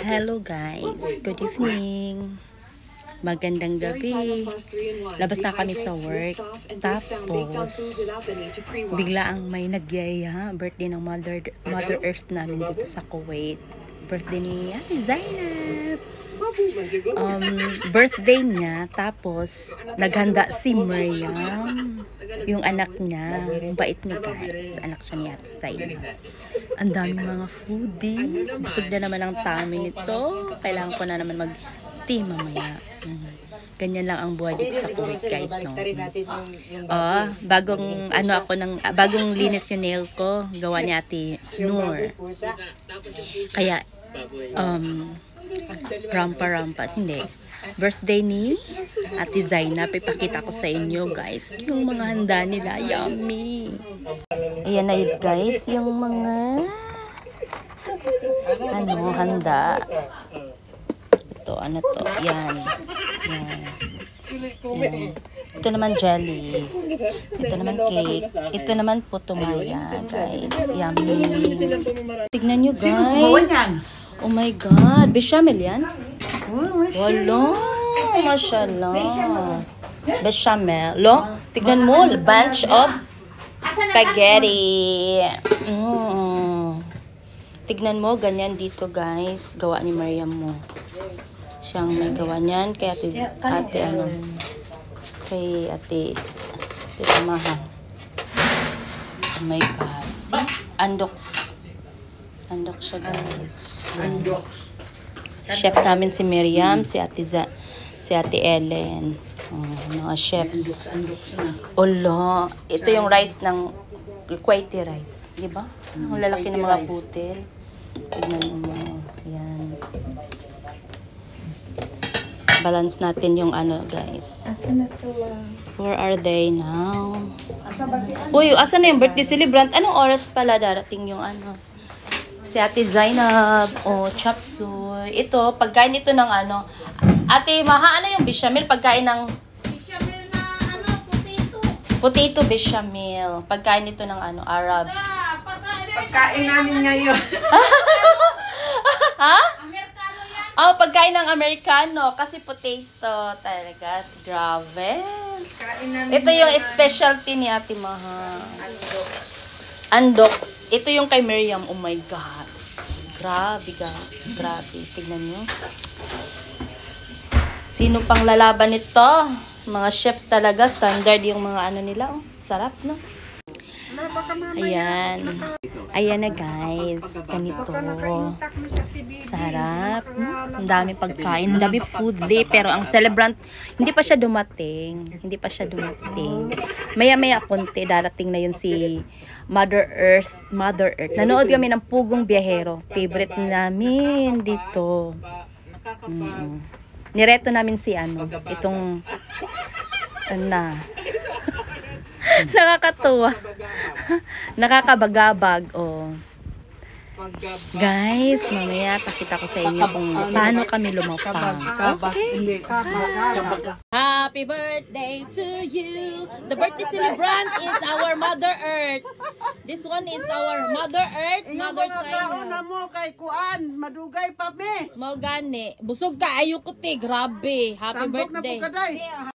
Hello guys, good evening. Magandang gabi. Labas na kami sa work. Tapos bigla ang may nagyaya. Birthday ng Mother Earth namin dito sa Kuwait. Birthday ni Ate Zainab. Birthday niya. Tapos naghanda si Miriam, yung anak niya. Yung bait niya guys. Anak siya ni Ate Zainab. Ang daming mga foodies. Busog na naman ang tummy nito. Kailangan ko na naman mag-tea mamaya. Ganyan lang ang buhay dito sa Kuwait guys, no? Bagong linis yung nail ko. Gawa ni Ate Noor. Kaya, rampa. Hindi. Birthday ni Ate Zainab. Ipakita ko sa inyo guys. Yung mga handa nila. Yummy! Ayan na yun guys. Yung mga handa. Ito, ano to? Yan. Ito naman jelly. Ito naman cake. Ito naman putumaya guys. Yummy. Tignan nyo guys. Oh my God. Bechamel yan? Wala. Mashallah. Bechamel. Lo, tignan mo. Bunch of spaghetti. Tignan mo. Ganyan dito guys. Gawa ni Miriam mo. Siyang may gawa niyan. Kay ate Tamahan. Oh my God. See? Andok siya guys. Chef namin si Miriam, si Ate Ellen. Mga chefs. Olo. Ito yung rice ng Kuwaiti rice. Diba? Ang lalaki ng mga putil. Tignan mo. Yan. Balance natin yung guys. Where are they now? Uy, asan na yung birthday celebrant? Anong oras pala darating yung si Ate Zainab, chop suey. Ito, pagkain ito ng Ate Maha, yung bechamel? Pagkain ng bechamel na potato. Potato bechamel. Pagkain ito ng Arab. Pagkain namin ngayon. Ha? Amerikano yan. Pagkain ng Amerikano. Kasi potato talaga. Grabe. Ito yung specialty ni Ate Maha. Andoks. Ito yung kay Miriam. Oh my God. Grabe guys. Grabe. Tignan nyo. Sino pang lalaban nito? Mga chef talaga. Standard yung mga nila. Sarap, no? Ayan. Ayan na guys. Ganito. Sarap. Ang dami pagkain. Ang dami food day. Pero ang celebrant, hindi pa siya dumating. Maya-maya konti. Darating na yun si Mother Earth. Nanood kami ng Pugong Biyahero. Favorite namin dito. Nireto namin si itong nakakatuwa. Nakakabagabag. Guys, mamaya pakita ko sa inyo kung paano kami lumapang. Okay? Happy birthday to you. The birthday celebrant is our Mother Earth. This one is our Mother Earth, Mother Zainab. Mo kay kuan, madugay pa me. Mo gani. Busog ka ayo ko te, grabe. Happy birthday.